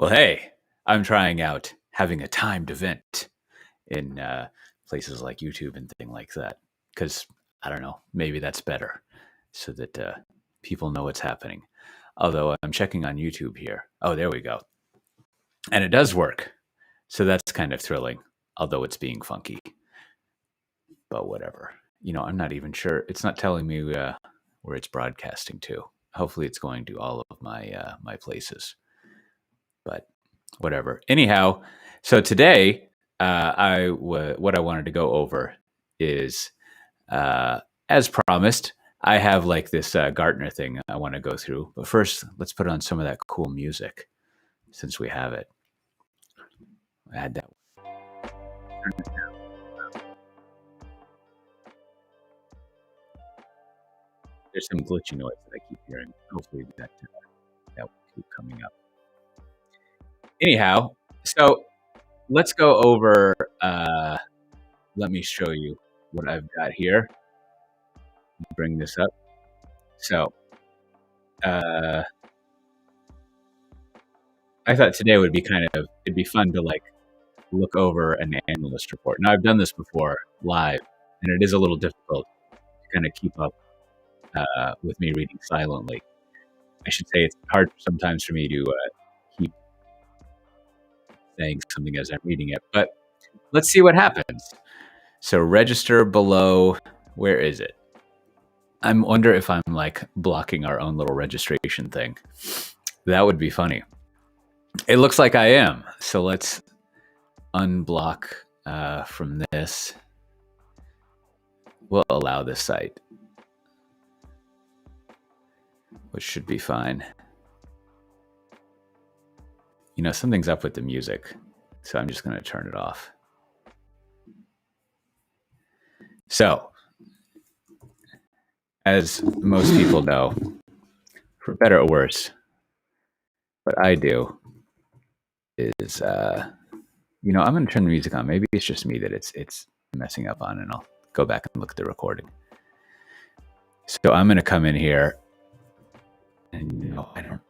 Well, hey, I'm trying out having a timed event in places like YouTube and things like that. Because I don't know, maybe that's better so that people know what's happening. Although I'm checking on YouTube here. Oh, there we go. And it does work. So that's kind of thrilling, although it's being funky. But whatever. I'm not even sure. It's not telling me where it's broadcasting to. Hopefully it's going to all of my places. But whatever. Anyhow, so today, what I wanted to go over is, as promised, I have like this Gartner thing I want to go through. But first, let's put on some of that cool music since we have it. I had that. There's some glitchy noise that I keep hearing. Hopefully that will keep coming up. Anyhow, so let's go over. Let me show you what I've got here. Bring this up. So, I thought today would be it'd be fun to like look over an analyst report. Now, I've done this before live, and it is a little difficult to kind of keep up with me reading silently. I should say it's hard sometimes for me to keep saying something as I'm reading it, but let's see what happens. So register below, where is it? I wonder if I'm like blocking our own little registration thing. That would be funny. It looks like I am. So let's unblock from this. We'll allow this site, which should be fine. Something's up with the music, so I'm just going to turn it off. So, as most people know, for better or worse, what I do is, I'm going to turn the music on. Maybe it's just me that it's messing up on, and I'll go back and look at the recording. So I'm going to come in here, and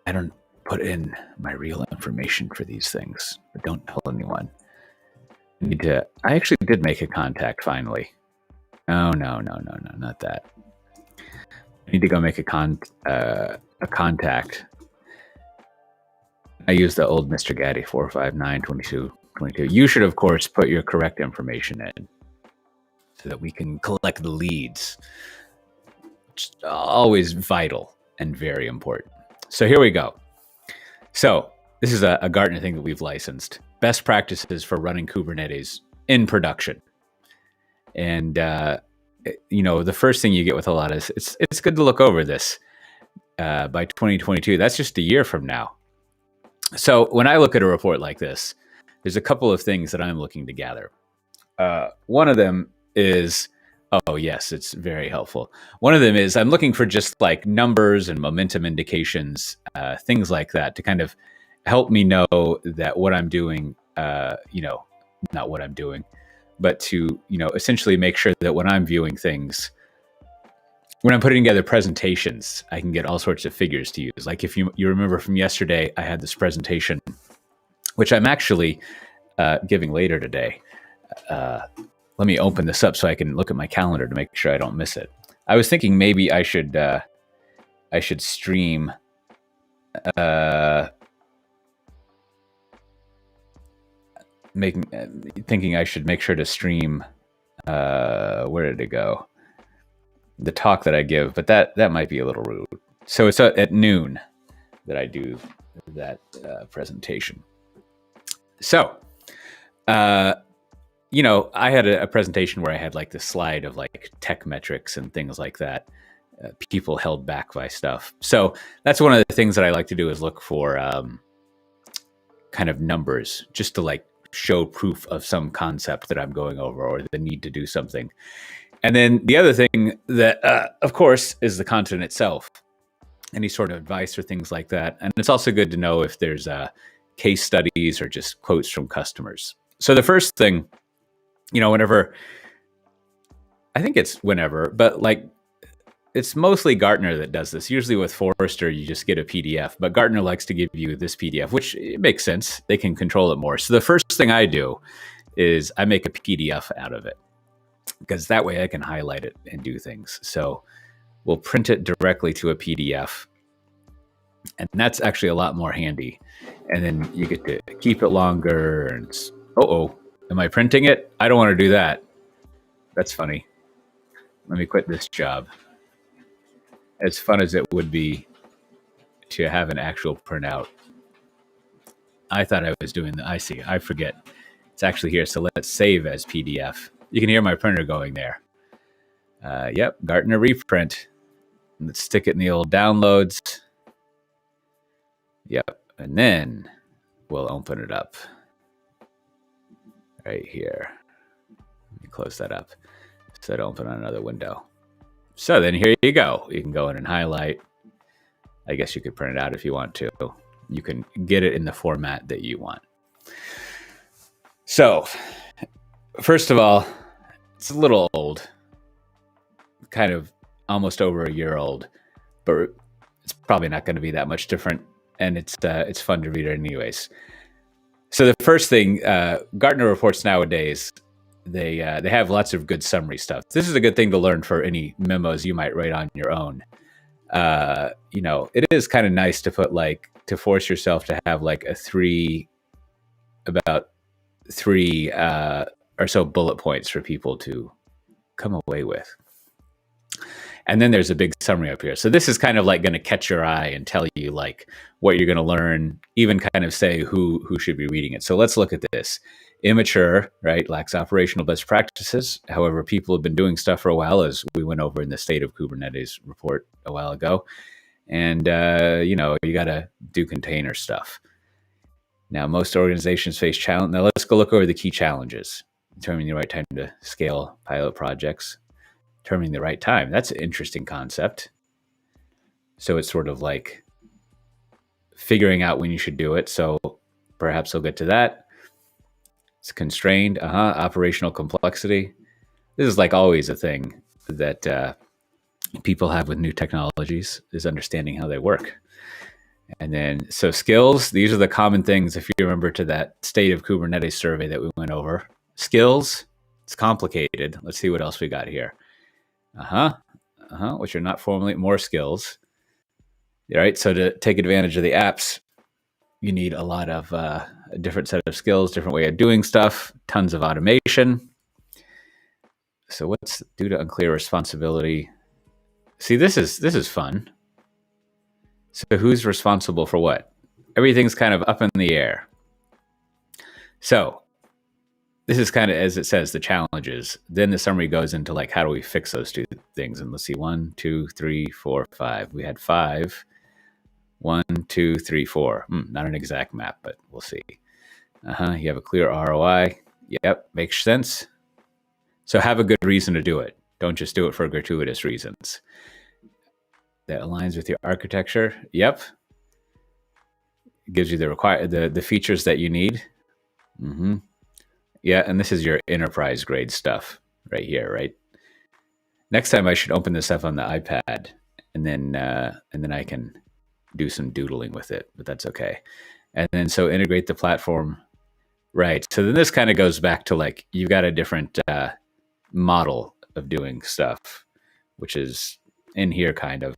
I don't put in my real information for these things, but don't tell anyone. I actually did make a contact finally. Oh, no, not that. I need to go make a contact. I use the old Mr. Gaddy 4592222. You should, of course, put your correct information in so that we can collect the leads. It's always vital and very important. So here we go. So this is a Gartner thing that we've licensed. Best practices for running Kubernetes in production. And, the first thing you get with a lot is it's good to look over this by 2022. That's just a year from now. So when I look at a report like this, there's a couple of things that I'm looking to gather. One of them is, oh, yes, it's very helpful. One of them is I'm looking for just like numbers and momentum indications, things like that to kind of help me know that what I'm doing, not what I'm doing, but to, essentially make sure that when I'm viewing things, when I'm putting together presentations, I can get all sorts of figures to use. Like if you remember from yesterday, I had this presentation, which I'm actually giving later today. Let me open this up so I can look at my calendar to make sure I don't miss it. I was thinking maybe I should stream. Thinking I should make sure to stream. Where did it go? The talk that I give, but that might be a little rude. So it's at noon that I do that presentation. So, I had a presentation where I had like this slide of like tech metrics and things like that. People held back by stuff. So that's one of the things that I like to do is look for kind of numbers just to like show proof of some concept that I'm going over or the need to do something. And then the other thing that, of course, is the content itself. Any sort of advice or things like that. And it's also good to know if there's case studies or just quotes from customers. So the first thing, whenever, I think it's whenever, but like it's mostly Gartner that does this. Usually with Forrester, you just get a PDF, but Gartner likes to give you this PDF, which it makes sense. They can control it more. So the first thing I do is I make a PDF out of it, because that way I can highlight it and do things. So we'll print it directly to a PDF, and that's actually a lot more handy. And then you get to keep it longer. And am I printing it? I don't want to do that. That's funny. Let me quit this job. As fun as it would be to have an actual printout, I thought I was doing I see. I forget. It's actually here. So let's save as PDF. You can hear my printer going there. Yep, Gartner reprint. Let's stick it in the old downloads. Yep, and then we'll open it up right here. Let me close that up so I don't open on another window. So then here you go. You can go in and highlight. I guess you could print it out if you want to. You can get it in the format that you want. So, first of all, it's a little old, kind of almost over a year old, but it's probably not going to be that much different, and it's fun to read it anyways. So the first thing, Gartner Reports nowadays, they have lots of good summary stuff. This is a good thing to learn for any memos you might write on your own. It is kind of nice to put to force yourself to have about three or so bullet points for people to come away with. And then there's a big summary up here. So this is kind of going to catch your eye and tell you what you're going to learn, even kind of say who should be reading it. So let's look at this. Immature, right? Lacks operational best practices. However, people have been doing stuff for a while, as we went over in the State of Kubernetes report a while ago. And, you got to do container stuff. Now, most organizations face challenge. Now, let's go look over the key challenges. Determining the right time to scale pilot projects. Determining the right time. That's an interesting concept. So it's sort of like figuring out when you should do it. So perhaps we'll get to that. It's constrained. Operational complexity. This is always a thing that people have with new technologies, is understanding how they work. And then, so skills, these are the common things. If you remember to that State of Kubernetes survey that we went over. Skills, it's complicated. Let's see what else we got here. Which are not formally more skills. All right. So to take advantage of the apps, you need a lot of a different set of skills, different way of doing stuff, tons of automation. So what's due to unclear responsibility? See, this is fun. So who's responsible for what? Everything's kind of up in the air. So this is kind of, as it says, the challenges. Then the summary goes into how do we fix those two things? And let's see, 1, 2, 3, 4, 5. We had 5. 1, 2, 3, 4. Not an exact map, but we'll see. You have a clear ROI. Yep, makes sense. So have a good reason to do it. Don't just do it for gratuitous reasons. That aligns with your architecture. Yep. It gives you the features that you need. Yeah, and this is your enterprise grade stuff right here, right? Next time I should open this up on the iPad, and then I can do some doodling with it, but that's okay. And then so integrate the platform, right? So then this kind of goes back to you've got a different model of doing stuff, which is in here kind of,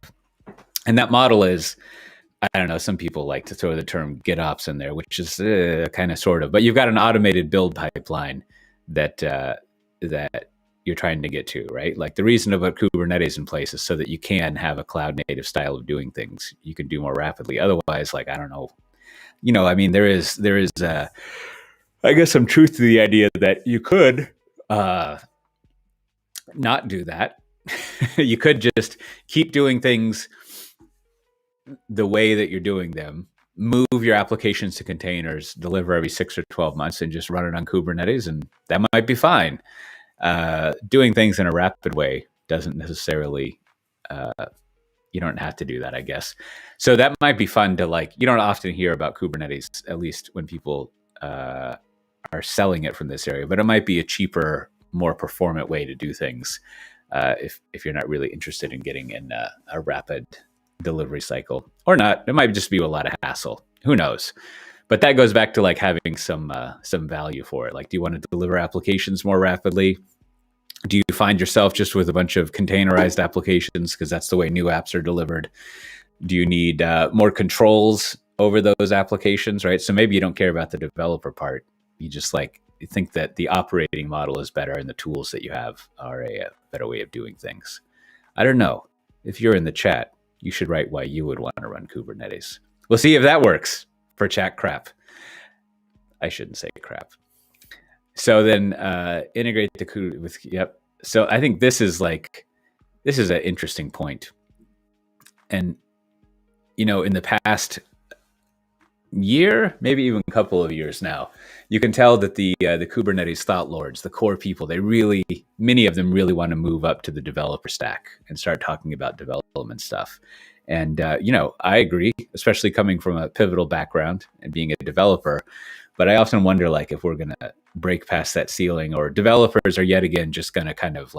and that model is, I don't know, some people like to throw the term GitOps in there, which is kind of sort of, but you've got an automated build pipeline that you're trying to get to, right? The reason to put Kubernetes in place is so that you can have a cloud native style of doing things. You can do more rapidly. Otherwise, I don't know, there is I guess some truth to the idea that you could not do that. You could just keep doing things the way that you're doing them, move your applications to containers, deliver every 6 or 12 months, and just run it on Kubernetes, and that might be fine. Doing things in a rapid way doesn't necessarily, you don't have to do that, I guess. So that might be fun to you don't often hear about Kubernetes, at least when people are selling it from this area, but it might be a cheaper, more performant way to do things. if you're not really interested in getting in a rapid delivery cycle, or not. It might just be a lot of hassle. Who knows? But that goes back to like having some value for it. Like, do you want to deliver applications more rapidly? Do you find yourself just with a bunch of containerized applications because that's the way new apps are delivered? Do you need more controls over those applications, right? So maybe you don't care about the developer part. You just you think that the operating model is better and the tools that you have are a better way of doing things. I don't know. If you're in the chat, you should write why you would want to run Kubernetes. We'll see if that works for chat crap. I shouldn't say crap. So then integrate the Kubernetes with, yep. So I think this is an interesting point. And, in the past year, maybe even a couple of years now, you can tell that the Kubernetes thought lords, the core people, many of them really want to move up to the developer stack and start talking about development stuff. And, I agree, especially coming from a pivotal background and being a developer. But I often wonder, if we're going to break past that ceiling, or developers are yet again just going to kind of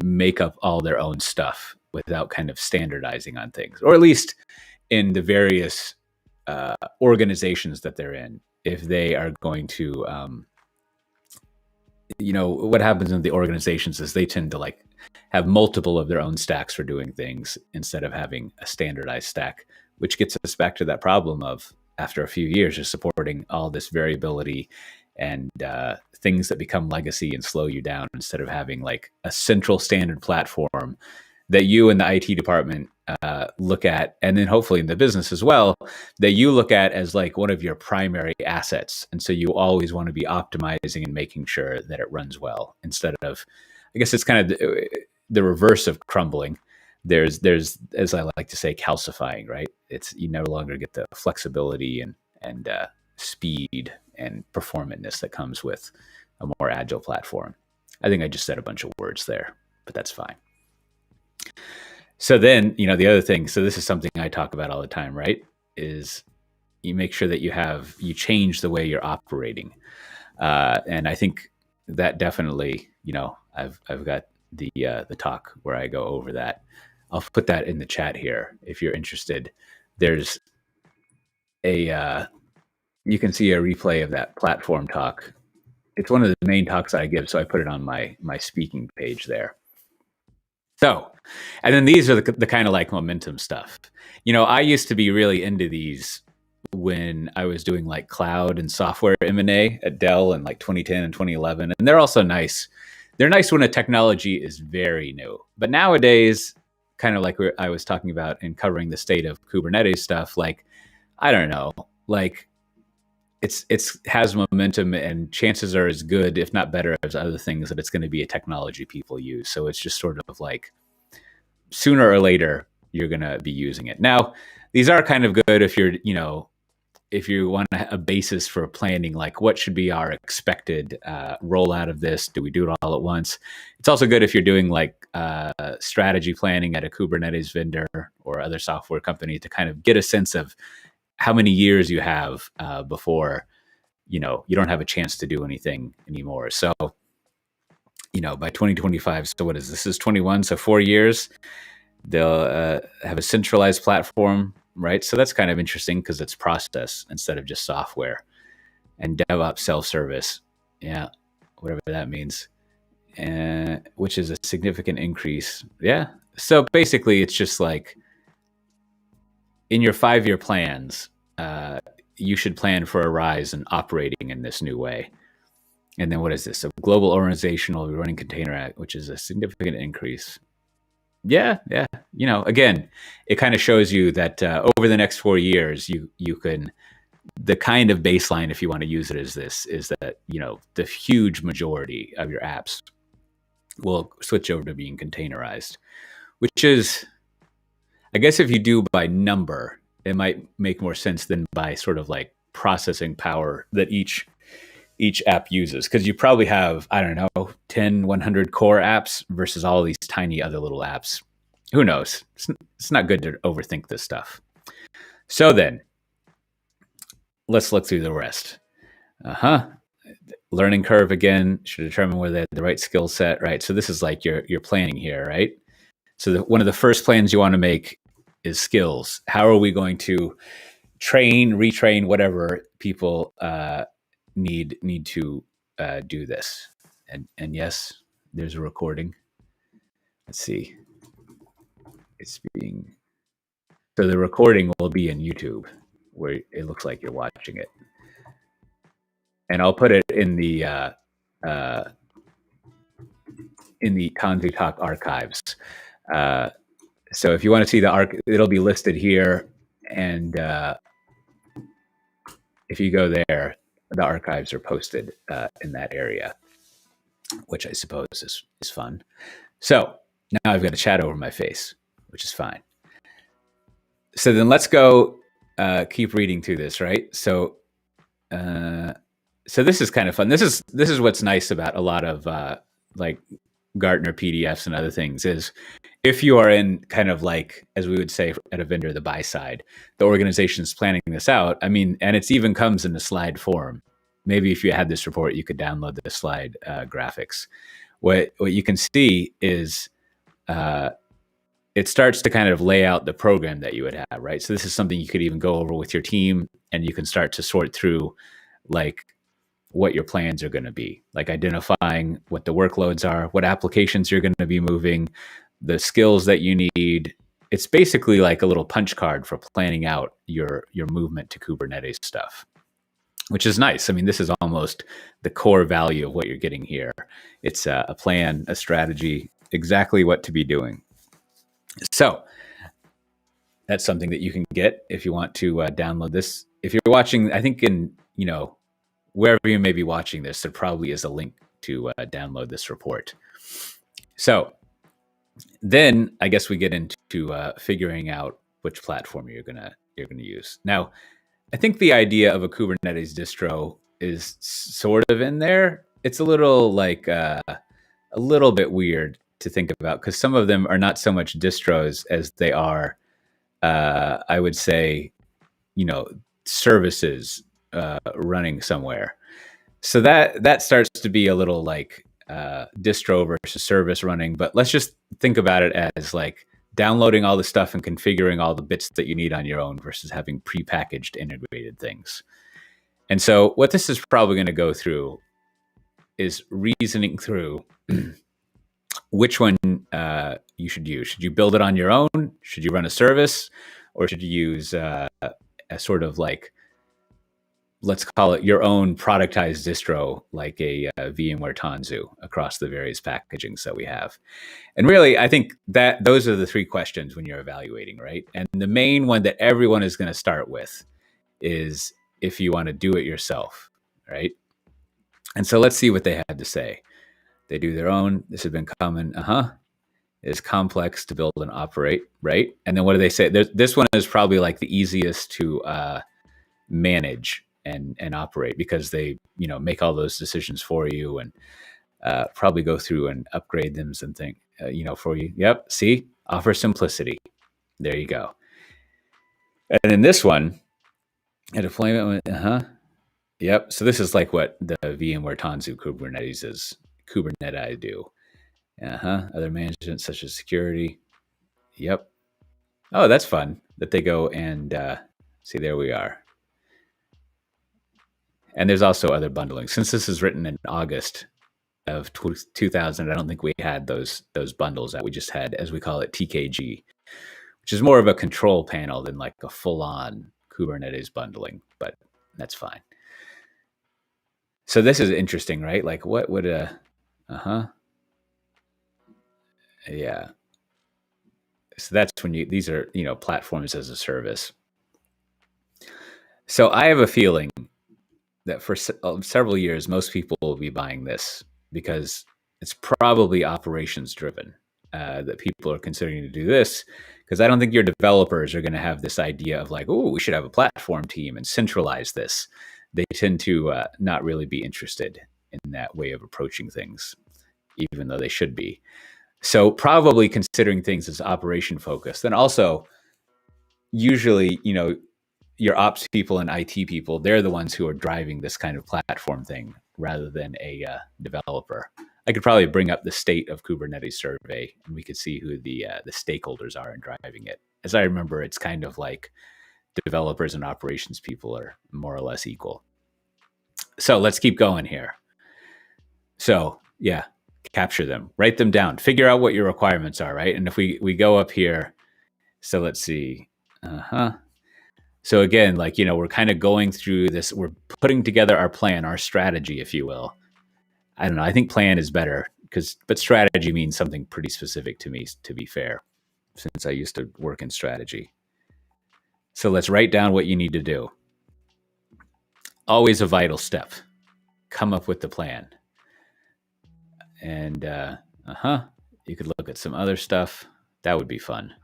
make up all their own stuff without kind of standardizing on things, or at least in the various organizations that they're in. If they are going to, what happens in the organizations is they tend to have multiple of their own stacks for doing things instead of having a standardized stack, which gets us back to that problem of, after a few years of supporting all this variability and things that become legacy and slow you down, instead of having a central standard platform that you and the IT department look at, and then hopefully in the business as well, that you look at as one of your primary assets. And so you always want to be optimizing and making sure that it runs well, instead of, I guess it's kind of the reverse of crumbling. There's, as I like to say, calcifying, right? It's, you no longer get the flexibility and speed and performantness that comes with a more agile platform. I think I just said a bunch of words there, but that's fine. So then, the other thing, so this is something I talk about all the time, right? Is you make sure that you change the way you're operating. And I think that definitely, I've got the talk where I go over that. I'll put that in the chat here if you're interested. There's you can see a replay of that platform talk. It's one of the main talks I give, so I put it on my speaking page there. So, and then these are the kind of momentum stuff. I used to be really into these when I was doing cloud and software M&A at Dell in 2010 and 2011. And they're also nice. They're nice when a technology is very new. But nowadays, kind of I was talking about in covering the state of Kubernetes stuff, I don't know, it's has momentum, and chances are as good, if not better, as other things, that it's going to be a technology people use. So it's just sort of sooner or later you're going to be using it. Now, these are kind of good if you're, if you want a basis for planning, what should be our expected rollout of this? Do we do it all at once? It's also good if you're doing strategy planning at a Kubernetes vendor or other software company to kind of get a sense of how many years you have before, you don't have a chance to do anything anymore. So, by 2025, so what is this? This is 21, so 4 years, they'll have a centralized platform, right? So that's kind of interesting because it's process instead of just software. And DevOps self-service, yeah, whatever that means, which is a significant increase. Yeah. So basically, it's just in your 5-year plans, you should plan for a rise in operating in this new way. And then what is this? A global organizational running container act, which is a significant increase. Yeah. Again, it kind of shows you that over the next 4 years, you can, the kind of baseline, if you want to use it as this, is that, the huge majority of your apps will switch over to being containerized, which is, I guess if you do by number, it might make more sense than by sort of processing power that each app uses. Because you probably have, I don't know, 10, 100 core apps versus all these tiny other little apps. Who knows? It's not good to overthink this stuff. So then, let's look through the rest. learning curve again, should determine whether they have the right skill set, right? So this is like your planning here, right? So one of the first plans you want to make is skills. How are we going to train, retrain, whatever people need to do this? And yes, there's a recording. Let's see. It's being so the recording will be in YouTube, where it looks like you're watching it, and I'll put it in the Tanzu Talk archives. So if you want to see the it'll be listed here, and if you go there, the archives are posted in that area, which I suppose is fun. So now I've got a chat over my face, which is fine. So then let's go keep reading through this, right? So this is kind of fun. This is what's nice about a lot of like Gartner PDFs and other things is if you are in kind of like, as we would say at a vendor, the buy side, the organization's planning this out. I mean, and it's even comes in a slide form. Maybe if you had this report, you could download the slide graphics. What you can see is it starts to kind of lay out the program that you would have, right? So this is something you could even go over with your team, and you can start to sort through like what your plans are going to be, like identifying what the workloads are, what applications you're going to be moving, the skills that you need. It's basically like a little punch card for planning out your movement to Kubernetes stuff, which is nice. I mean, this is almost the core value of what you're getting here. It's a plan, a strategy, exactly what to be doing. So that's something that you can get if you want to download this. If you're watching, I think in, wherever you may be watching this, there probably is a link to download this report. So then I guess we get into figuring out which platform you're gonna use. Now, I think the idea of a Kubernetes distro is sort of in there. It's a little like a little bit weird to think about because some of them are not so much distros as they are, I would say, services running somewhere. So that starts to be a little like distro versus service running. But let's just think about it as like downloading all the stuff and configuring all the bits that you need on your own versus having prepackaged integrated things. And so what this is probably going to go through is reasoning through which one you should use. Should you build it on your own? Should you run a service? Or should you use a sort of like, let's call it your own productized distro, like a VMware Tanzu across the various packagings that we have? And really, I think that those are the three questions when you're evaluating, right? And the main one that everyone is going to start with is if you want to do it yourself, right? And so let's see what they had to say. They do their own. This has been common. It is complex to build and operate, right? And then what do they say? This one is probably like the easiest to manage and operate because they, make all those decisions for you and probably go through and upgrade them and think, for you. Yep. See, offer simplicity. There you go. And in this one, a deployment. Yep. So this is like what the VMware Tanzu Kubernetes is. Kubernetes I do. Other management such as security. Yep. Oh, that's fun that they go and see, there we are. And there's also other bundling. Since this is written in August of 2000, I don't think we had those bundles that we just had, as we call it, TKG, which is more of a control panel than like a full-on Kubernetes bundling, but that's fine. So this is interesting, right? Like what would yeah. So that's when these are, platforms as a service. So I have a feeling that for several years, most people will be buying this because it's probably operations driven, that people are considering to do this, because I don't think your developers are going to have this idea of like, oh, we should have a platform team and centralize this. They tend to not really be interested in that way of approaching things, even though they should be. So probably considering things as operation focused. And also, usually, your ops people and IT people, they're the ones who are driving this kind of platform thing rather than a developer. I could probably bring up the state of Kubernetes survey, and we could see who the stakeholders are in driving it. As I remember, it's kind of like developers and operations people are more or less equal. So let's keep going here. So yeah, capture them, write them down, figure out what your requirements are, right? And if we go up here, so let's see. So again, like, we're kind of going through this, we're putting together our plan, our strategy, if you will. I don't know. I think plan is better but strategy means something pretty specific to me, to be fair, since I used to work in strategy. So let's write down what you need to do. Always a vital step. Come up with the plan. And you could look at some other stuff. That would be fun.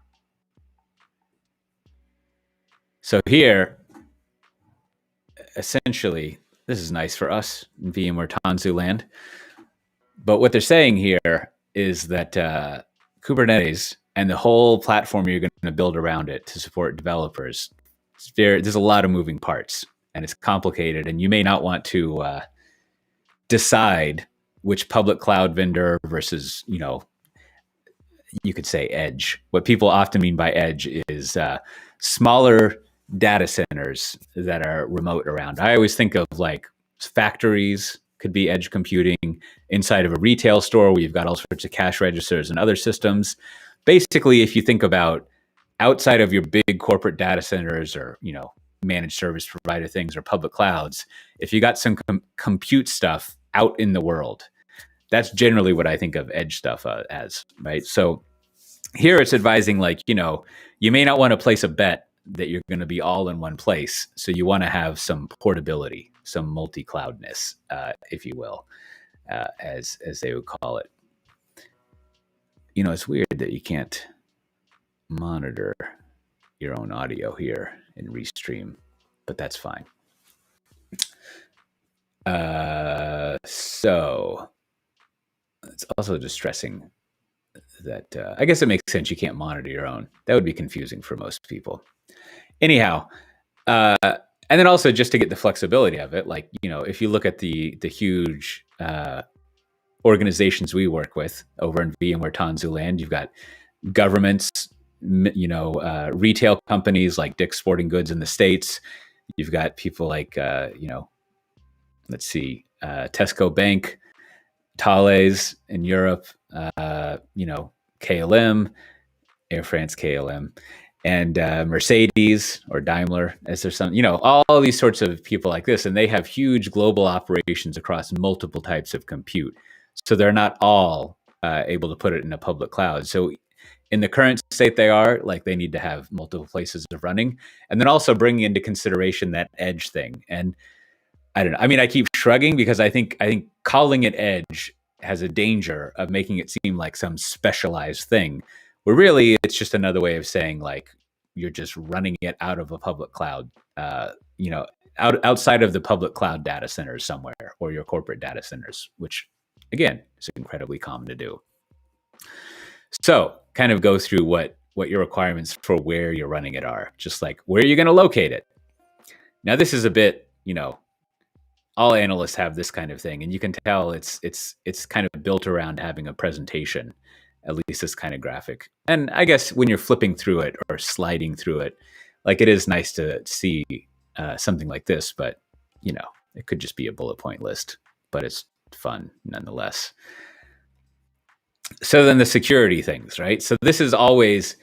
So here, essentially, this is nice for us in VMware Tanzu land. But what they're saying here is that Kubernetes and the whole platform you're going to build around it to support developers, there's a lot of moving parts, and it's complicated, and you may not want to decide which public cloud vendor versus, you could say edge. What people often mean by edge is smaller data centers that are remote around. I always think of like factories could be edge computing, inside of a retail store where you've got all sorts of cash registers and other systems. Basically, if you think about outside of your big corporate data centers or, managed service provider things or public clouds, if you got some compute stuff out in the world, that's generally what I think of edge stuff as, right? So here it's advising like, you may not want to place a bet that you're going to be all in one place. So you want to have some portability, some multi-cloudness, if you will, as they would call it. It's weird that you can't monitor your own audio here in Restream, but that's fine. So it's also distressing that I guess it makes sense you can't monitor your own. That would be confusing for most people. Anyhow, and then also just to get the flexibility of it, like, if you look at the huge organizations we work with over in VMware Tanzu land, you've got governments, retail companies like Dick's Sporting Goods in the States. You've got people like, let's see, Tesco Bank, Thales in Europe, KLM, Air France KLM, and Mercedes or Daimler, as there's some, all these sorts of people like this, and they have huge global operations across multiple types of compute. So they're not all able to put it in a public cloud. So in the current state they are, like, they need to have multiple places of running, and then also bringing into consideration that edge thing. And I don't know. I mean, I keep shrugging because I think calling it edge has a danger of making it seem like some specialized thing, where really it's just another way of saying like you're just running it out of a public cloud, outside of the public cloud data centers somewhere, or your corporate data centers, which again is incredibly common to do. So kind of go through what your requirements for where you're running it are, just like where are you going to locate it. Now this is a bit, all analysts have this kind of thing, and you can tell it's kind of built around having a presentation, at least this kind of graphic. And I guess when you're flipping through it or sliding through it, like, it is nice to see something like this, but it could just be a bullet point list, but it's fun nonetheless. So then the security things, right? So this is always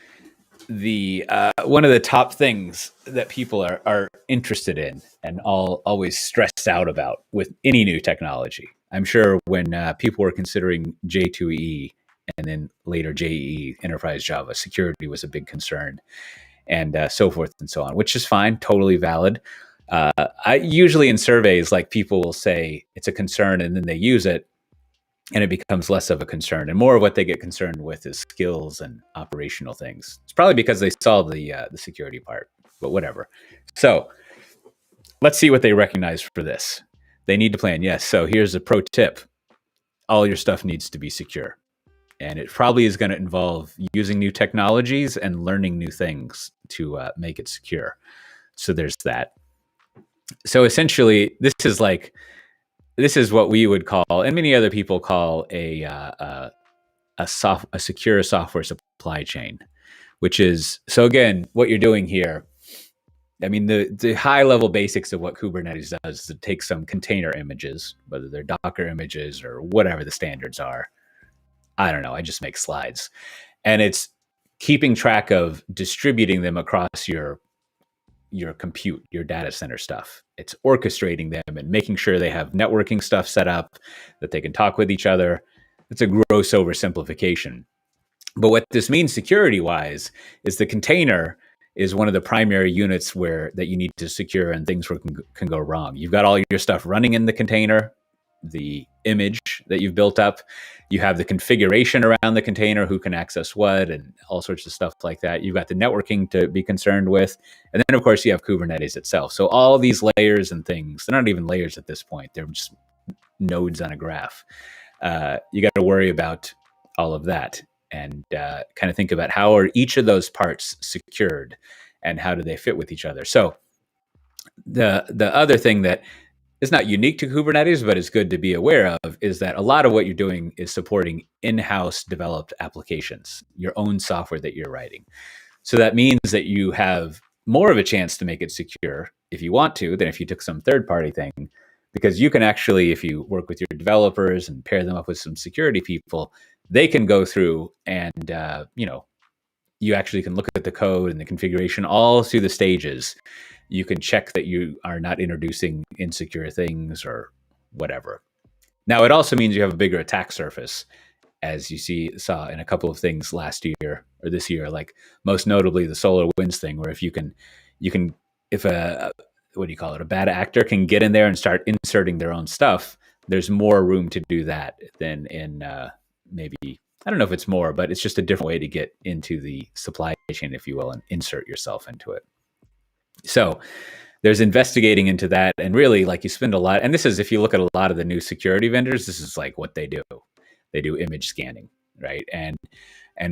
the one of the top things that people are interested in and always stressed out about with any new technology. I'm sure when people were considering J2EE and then later JEE, Enterprise Java, security was a big concern, and so forth and so on, which is fine, totally valid. I usually in surveys, like, people will say it's a concern and then they use it, and it becomes less of a concern, and more of what they get concerned with is skills and operational things. It's probably because they saw the security part, but whatever. So let's see what they recognize for this. They need to plan. Yes. So here's a pro tip. All your stuff needs to be secure, and it probably is going to involve using new technologies and learning new things to make it secure. So there's that. So essentially, this is like this is what we would call, and many other people call, a secure software supply chain, which is, so again, what you're doing here. I mean, the high level basics of what Kubernetes does is it takes some container images, whether they're Docker images or whatever the standards are. I don't know. I just make slides, and it's keeping track of distributing them across your compute, your data center stuff. It's orchestrating them and making sure they have networking stuff set up, that they can talk with each other. It's a gross oversimplification. But what this means security wise is the container is one of the primary units where that you need to secure, and things can go wrong. You've got all your stuff running in the container, the image that you've built up. You have the configuration around the container, who can access what, and all sorts of stuff like that. You've got the networking to be concerned with. And then, of course, you have Kubernetes itself. So all these layers and things, they're not even layers at this point. They're just nodes on a graph. You got to worry about all of that, and kind of think about how are each of those parts secured and how do they fit with each other. So the other thing that is not unique to Kubernetes, but is good to be aware of, is that a lot of what you're doing is supporting in-house developed applications, your own software that you're writing. So that means that you have more of a chance to make it secure if you want to than if you took some third-party thing, because you can actually, if you work with your developers and pair them up with some security people, they can go through and you actually can look at the code and the configuration all through the stages. You can check that you are not introducing insecure things or whatever. Now, it also means you have a bigger attack surface, as you saw in a couple of things last year or this year, like most notably the SolarWinds thing, where if if what do you call it, a bad actor can get in there and start inserting their own stuff, there's more room to do that than in maybe, I don't know if it's more, but it's just a different way to get into the supply chain, if you will, and insert yourself into it. So there's investigating into that, and really, like, you spend a lot, and this is, if you look at a lot of the new security vendors, this is like what they do. They do image scanning, right? And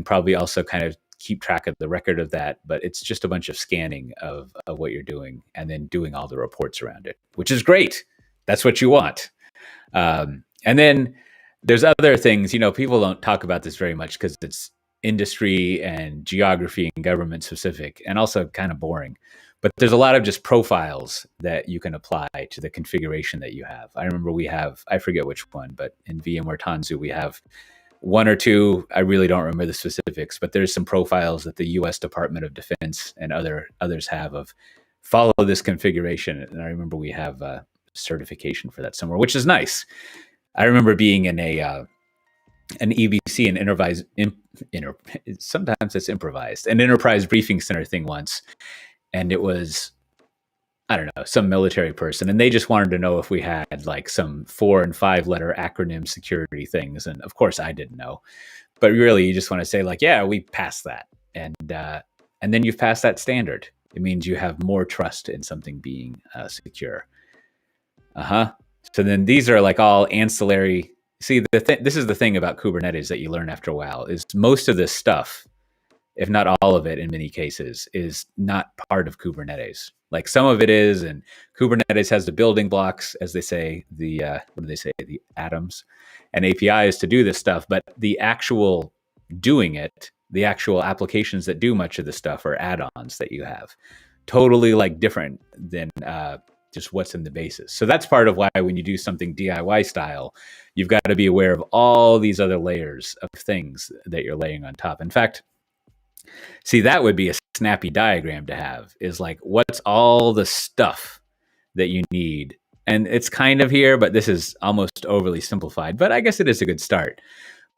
probably also kind of keep track of the record of that, but it's just a bunch of scanning of what you're doing and then doing all the reports around it, which is great. That's what you want. And then there's other things, people don't talk about this very much because it's industry and geography and government specific, and also kind of boring. But there's a lot of just profiles that you can apply to the configuration that you have. I remember I forget which one, but in VMware Tanzu, we have one or two, I really don't remember the specifics, but there's some profiles that the US Department of Defense and others have of follow this configuration. And I remember we have a certification for that somewhere, which is nice. I remember being in an EBC, sometimes it's improvised, an enterprise briefing center thing once. And it was, I don't know, some military person, and they just wanted to know if we had like some 4 and 5 letter acronym security things. And of course I didn't know, but really you just want to say like, yeah, we passed that. And then you've passed that standard. It means you have more trust in something being secure. So then these are like all ancillary. See, this is the thing about Kubernetes that you learn after a while, is most of this stuff, if not all of it in many cases, is not part of Kubernetes. Like some of it is, and Kubernetes has the building blocks, as they say, the atoms and APIs to do this stuff. But the actual doing it, the actual applications that do much of the stuff are add-ons that you have. Totally like different than just what's in the basis. So that's part of why when you do something DIY style, you've got to be aware of all these other layers of things that you're laying on top. In fact, see, that would be a snappy diagram to have, is like, what's all the stuff that you need? And it's kind of here, but this is almost overly simplified, but I guess it is a good start.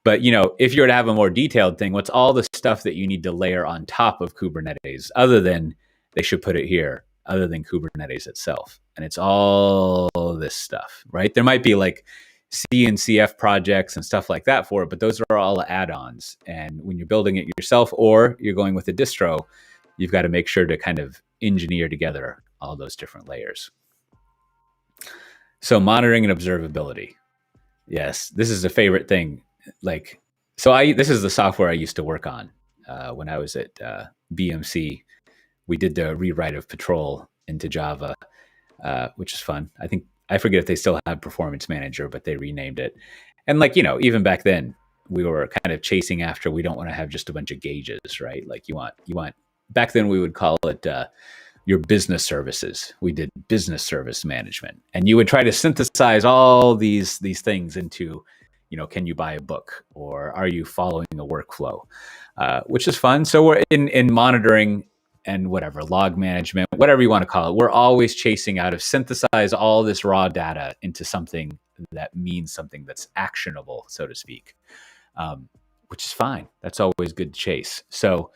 But, if you were to have a more detailed thing, what's all the stuff that you need to layer on top of Kubernetes, other than, they should put it here, other than Kubernetes itself? And it's all this stuff, right? There might be like C and CF projects and stuff like that for it, but those are all add-ons. And when you're building it yourself or you're going with a distro, you've got to make sure to kind of engineer together all those different layers. So monitoring and observability. Yes, this is a favorite thing. This is the software I used to work on when I was at BMC. We did the rewrite of Patrol into Java, which is fun. I I forget if they still have Performance Manager, but they renamed it. And like, you know, even back then we were kind of chasing after, we don't want to have just a bunch of gauges, right? Like you want, back then we would call it your business services. We did business service management, and you would try to synthesize all these things into, you know, can you buy a book, or are you following a workflow, which is fun. So we're in monitoring and whatever, log management, whatever you want to call it. We're always chasing out of synthesize all this raw data into something that means something that's actionable, so to speak, which is fine. That's always good to chase. So,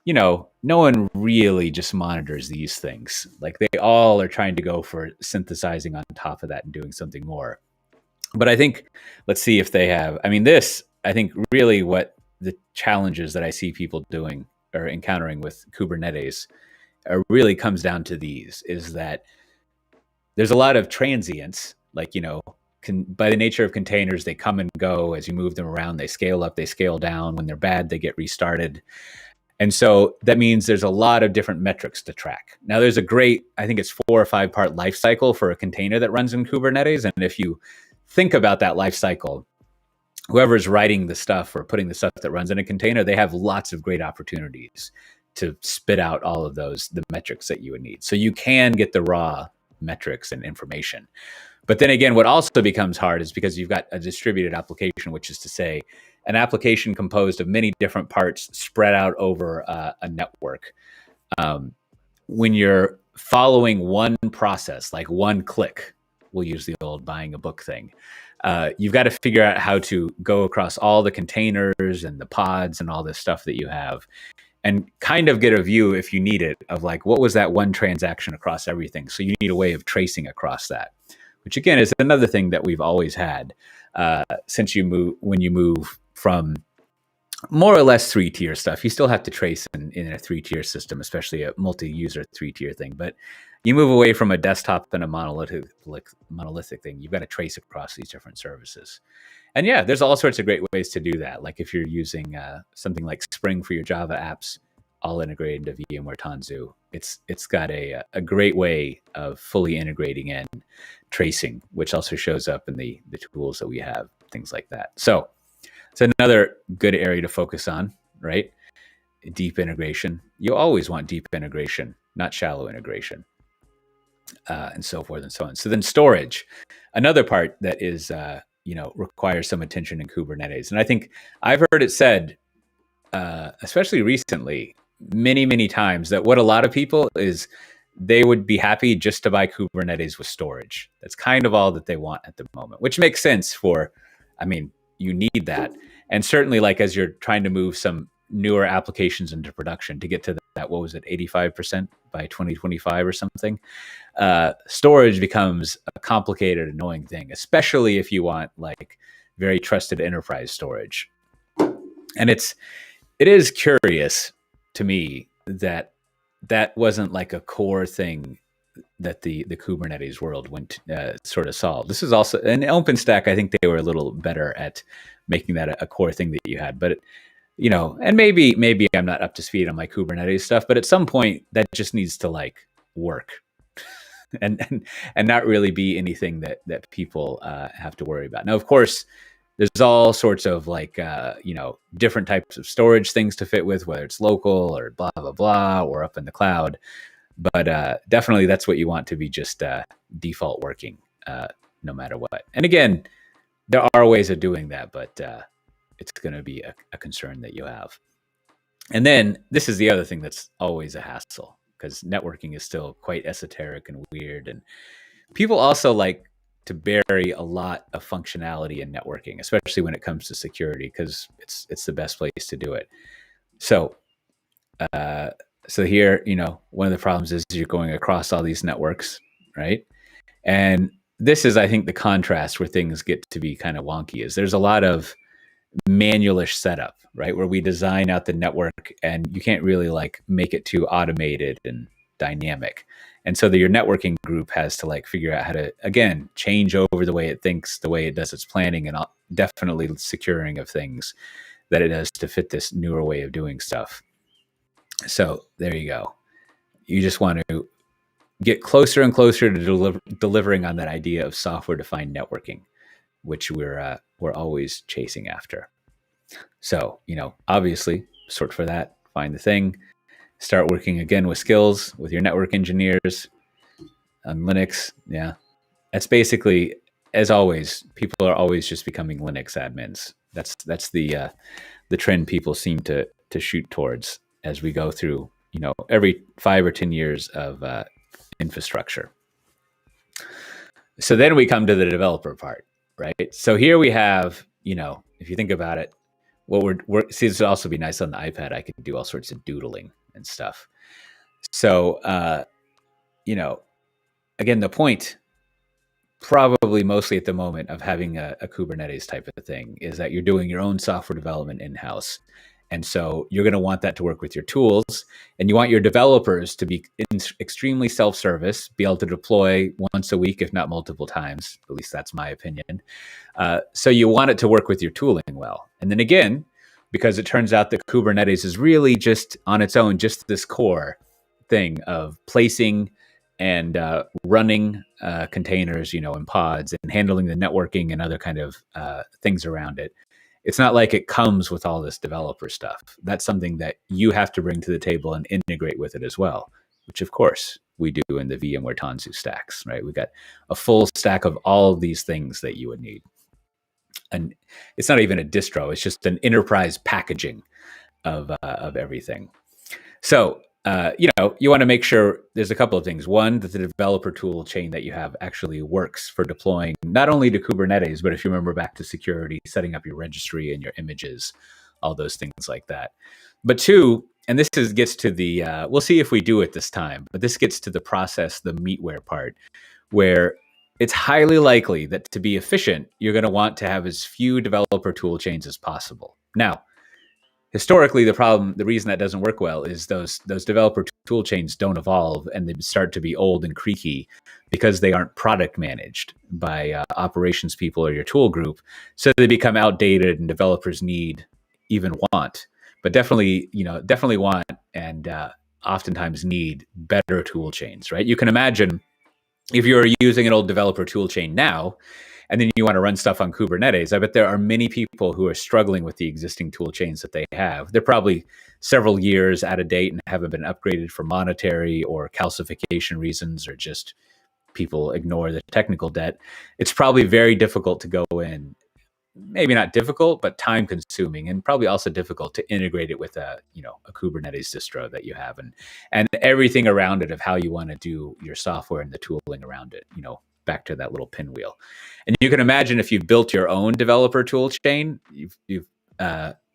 you know, no one really just monitors these things. Like they all are trying to go for synthesizing on top of that and doing something more. But I think, let's see if they have, I mean, I think really what the challenges that I see people doing or encountering with Kubernetes really comes down to these, is that there's a lot of transients, like, you know, by the nature of containers, they come and go as you move them around, they scale up, they scale down. When they're bad, they get restarted. And so that means there's a lot of different metrics to track. Now there's a great, I think it's 4 or 5 part life cycle for a container that runs in Kubernetes. And if you think about that life cycle, whoever's writing the stuff or putting the stuff that runs in a container, they have lots of great opportunities to spit out all of those, the metrics that you would need. So you can get the raw metrics and information. But then again, what also becomes hard is because you've got a distributed application, which is to say an application composed of many different parts spread out over a network. When you're following one process, like one click, we'll use the old buying a book thing. You've got to figure out how to go across all the containers and the pods and all this stuff that you have, and kind of get a view, if you need it, of like, what was that one transaction across everything? So you need a way of tracing across that, which again is another thing that we've always had since when you move from more or less 3-tier stuff. You still have to trace in a 3-tier system, especially a multi-user 3-tier thing. But you move away from a desktop and a monolithic thing. You've got to trace across these different services. And yeah, there's all sorts of great ways to do that. Like if you're using something like Spring for your Java apps, all integrated into VMware Tanzu, it's got a great way of fully integrating in tracing, which also shows up in the tools that we have, things like that. So it's another good area to focus on, right? Deep integration. You always want deep integration, not shallow integration, and so forth and so on. So then storage, another part that is, requires some attention in Kubernetes. And I think I've heard it said, especially recently, many, many times, that what a lot of people is, they would be happy just to buy Kubernetes with storage. That's kind of all that they want at the moment, which makes sense for, I mean, you need that. And certainly, like, as you're trying to move some newer applications into production to get to that, what was it, 85% by 2025 or something, storage becomes a complicated, annoying thing, especially if you want like very trusted enterprise storage. And it is curious to me that wasn't like a core thing that the Kubernetes world went sort of solved. This is also in OpenStack. I think they were a little better at making that a core thing that you had, but and maybe I'm not up to speed on my Kubernetes stuff, but at some point that just needs to like work and not really be anything that people have to worry about. Now, of course, there's all sorts of like, different types of storage things to fit with, whether it's local or blah, blah, blah, or up in the cloud. But definitely that's what you want to be just default working no matter what. And again, there are ways of doing that, but it's going to be a concern that you have. And then this is the other thing that's always a hassle, because networking is still quite esoteric and weird. And people also like to bury a lot of functionality in networking, especially when it comes to security, because it's the best place to do it. So here, one of the problems is you're going across all these networks, right? And this is, I think, the contrast where things get to be kind of wonky, is there's a lot of manualish setup, right? Where we design out the network and you can't really like make it too automated and dynamic. And so your networking group has to like figure out how to, again, change over the way it thinks, the way it does its planning, and definitely securing of things that it does to fit this newer way of doing stuff. So there you go. You just want to get closer and closer to delivering on that idea of software-defined networking, which we're always chasing after. So, obviously, sort for that, find the thing, start working again with skills with your network engineers on Linux. Yeah, that's basically, as always, people are always just becoming Linux admins. That's the trend people seem to shoot towards as we go through, every 5 or 10 years of infrastructure. So then we come to the developer part, right? So here we have, if you think about it, what we're see, this would also be nice on the iPad. I could do all sorts of doodling and stuff. So, again, the point, probably mostly at the moment, of having a Kubernetes type of thing is that you're doing your own software development in-house. And so you're going to want that to work with your tools, and you want your developers to be extremely self-service, be able to deploy once a week, if not multiple times. At least that's my opinion. So you want it to work with your tooling well. And then again, because it turns out that Kubernetes is really just on its own, just this core thing of placing and running containers, in pods, and handling the networking and other kind of things around it. It's not like it comes with all this developer stuff. That's something that you have to bring to the table and integrate with it as well, which of course we do in the VMware Tanzu stacks, right? We've got a full stack of all of these things that you would need. And it's not even a distro, it's just an enterprise packaging of everything. So, you want to make sure there's a couple of things. One, that the developer tool chain that you have actually works for deploying not only to Kubernetes, but if you remember back to security, setting up your registry and your images, all those things like that. But two, and this gets to the, we'll see if we do it this time, but this gets to the process, the meatware part, where it's highly likely that to be efficient, you're going to want to have as few developer tool chains as possible. Now, historically, the reason that doesn't work well is those developer tool chains don't evolve, and they start to be old and creaky because they aren't product managed by operations people or your tool group. So they become outdated, and developers want, but definitely want and oftentimes need better tool chains, right? You can imagine if you're using an old developer tool chain now, and then you want to run stuff on Kubernetes, I bet there are many people who are struggling with the existing tool chains that they have. They're probably several years out of date and haven't been upgraded for monetary or calcification reasons, or just people ignore the technical debt. It's probably very difficult to go in, maybe not difficult, but time consuming, and probably also difficult to integrate it with a Kubernetes distro that you have, and everything around it of how you want to do your software and the tooling around it, back to that little pinwheel. And you can imagine if you built your own developer tool chain, you've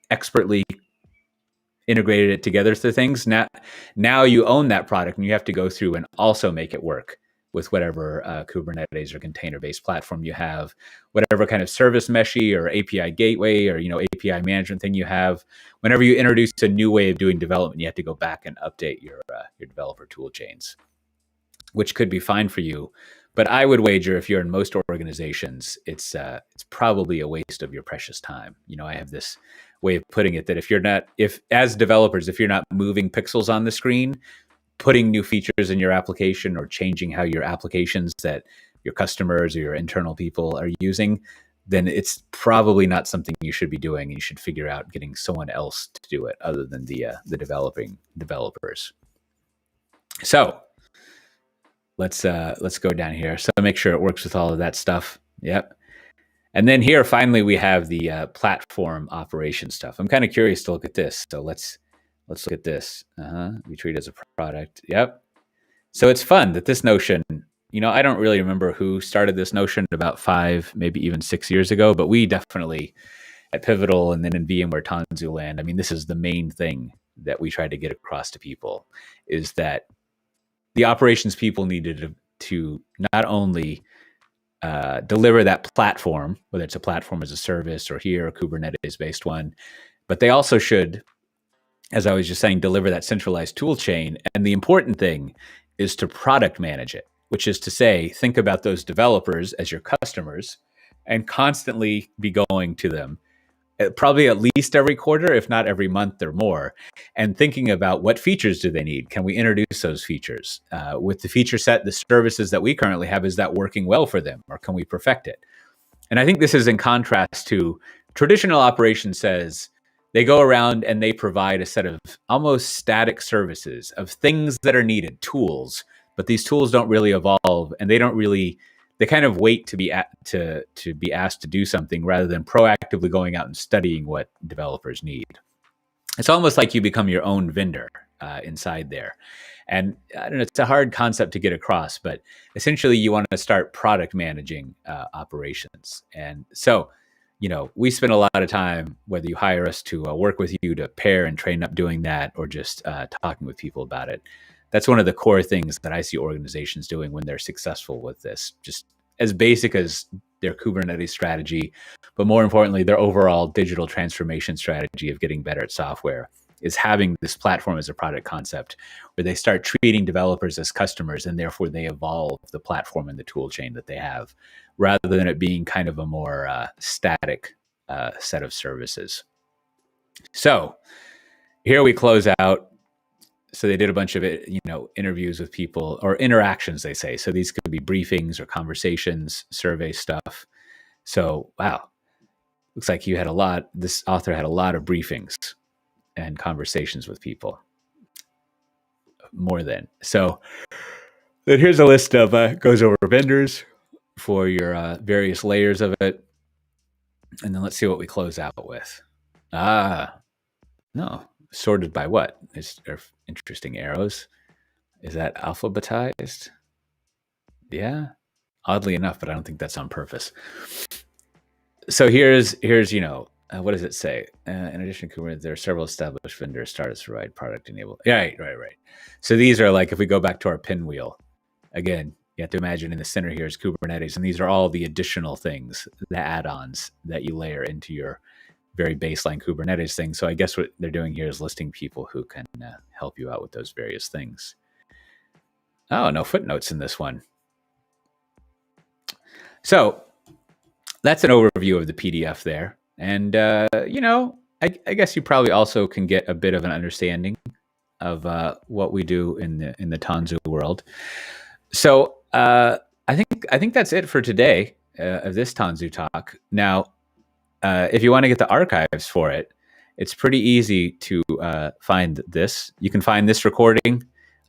expertly integrated it together to things. Now you own that product, and you have to go through and also make it work with whatever Kubernetes or container-based platform you have, whatever kind of service meshy or API gateway or API management thing you have. Whenever you introduce a new way of doing development, you have to go back and update your developer tool chains, which could be fine for you. But I would wager if you're in most organizations, it's probably a waste of your precious time. I have this way of putting it that if as developers, if you're not moving pixels on the screen, putting new features in your application or changing how your applications that your customers or your internal people are using, then it's probably not something you should be doing. And you should figure out getting someone else to do it other than the developers. So let's go down here. So make sure it works with all of that stuff. Yep. And then here, finally, we have the platform operation stuff. I'm kind of curious to look at this. So let's look at this. We treat it as a product. Yep. So it's fun that this notion, I don't really remember who started this notion about 5, maybe even 6 years ago, but we definitely at Pivotal and then in VMware Tanzu land, this is the main thing that we try to get across to people, is that the operations people needed to not only deliver that platform, whether it's a platform as a service or here a Kubernetes-based one, but they also should, as I was just saying, deliver that centralized tool chain. And the important thing is to product manage it, which is to say, think about those developers as your customers and constantly be going to them probably at least every quarter, if not every month or more, and thinking about what features do they need? Can we introduce those features? With the feature set, the services that we currently have, is that working well for them, or can we perfect it? And I think this is in contrast to traditional operation says they go around and they provide a set of almost static services of things that are needed, tools, but these tools don't really evolve, and they kind of wait to be asked to do something rather than proactively going out and studying what developers need. It's almost like you become your own vendor inside there. And I don't know, it's a hard concept to get across, but essentially you want to start product managing operations. And so, we spend a lot of time, whether you hire us to work with you to pair and train up doing that, or just talking with people about it. That's one of the core things that I see organizations doing when they're successful with this, just as basic as their Kubernetes strategy, but more importantly, their overall digital transformation strategy of getting better at software, is having this platform as a product concept where they start treating developers as customers, and therefore they evolve the platform and the tool chain that they have, rather than it being kind of a more static set of services. So here we close out. So they did a bunch of interviews with people, or interactions, they say. So these could be briefings or conversations, survey stuff. So, wow, looks like this author had a lot of briefings and conversations with people. More than. So then here's a list of, goes over vendors for your various layers of it. And then let's see what we close out with. No. Sorted by what? Is there interesting arrows? Is that alphabetized? Yeah. Oddly enough, but I don't think that's on purpose. So here's what does it say? In addition to Kubernetes, there are several established vendors started to provide product enable. Right. So these are like, if we go back to our pinwheel, again, you have to imagine in the center here is Kubernetes, and these are all the additional things, the add-ons that you layer into your very baseline Kubernetes thing. So I guess what they're doing here is listing people who can help you out with those various things. Oh, no footnotes in this one. So that's an overview of the PDF there. And, I guess you probably also can get a bit of an understanding of what we do in the Tanzu world. So I think that's it for today of this Tanzu Talk. Now, if you want to get the archives for it, it's pretty easy to find this. You can find this recording.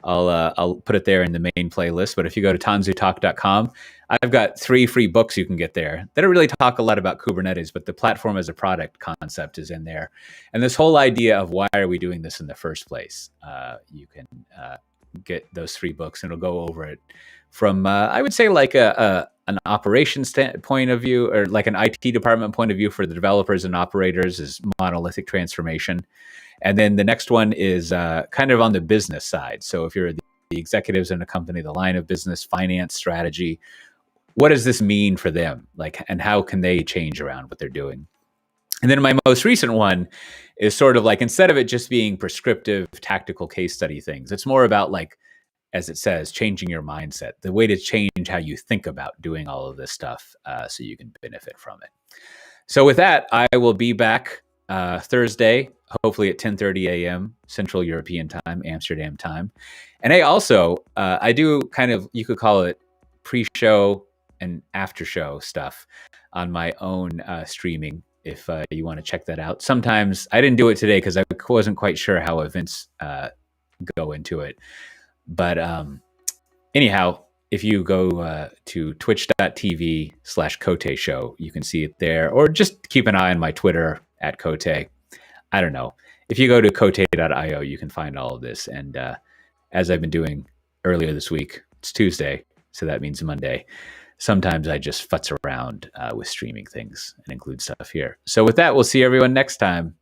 I'll put it there in the main playlist. But if you go to tanzutalk.com, I've got 3 free books you can get there that don't really talk a lot about Kubernetes, but the platform as a product concept is in there. And this whole idea of why are we doing this in the first place, you can get those 3 books, and it'll go over it from, I would say, like an operations point of view, or like an IT department point of view for the developers and operators, is monolithic transformation. And then the next one is kind of on the business side. So if you're the executives in a company, the line of business, finance, strategy, what does this mean for them? And how can they change around what they're doing? And then my most recent one is sort of like, instead of it just being prescriptive, tactical case study things, it's more about, like, as it says, changing your mindset, the way to change how you think about doing all of this stuff so you can benefit from it. So with that, I will be back Thursday, hopefully at 10:30 a.m. Central European Time, Amsterdam time. And I do kind of, you could call it pre-show and after-show stuff on my own streaming, if you want to check that out. Sometimes I didn't do it today because I wasn't quite sure how events go into it. But anyhow, if you go to twitch.tv/Kote show, you can see it there, or just keep an eye on my Twitter at Kote. I don't know. If you go to kote.io, you can find all of this. And as I've been doing earlier this week, it's Tuesday, so that means Monday. Sometimes I just futz around with streaming things and include stuff here. So with that, we'll see everyone next time.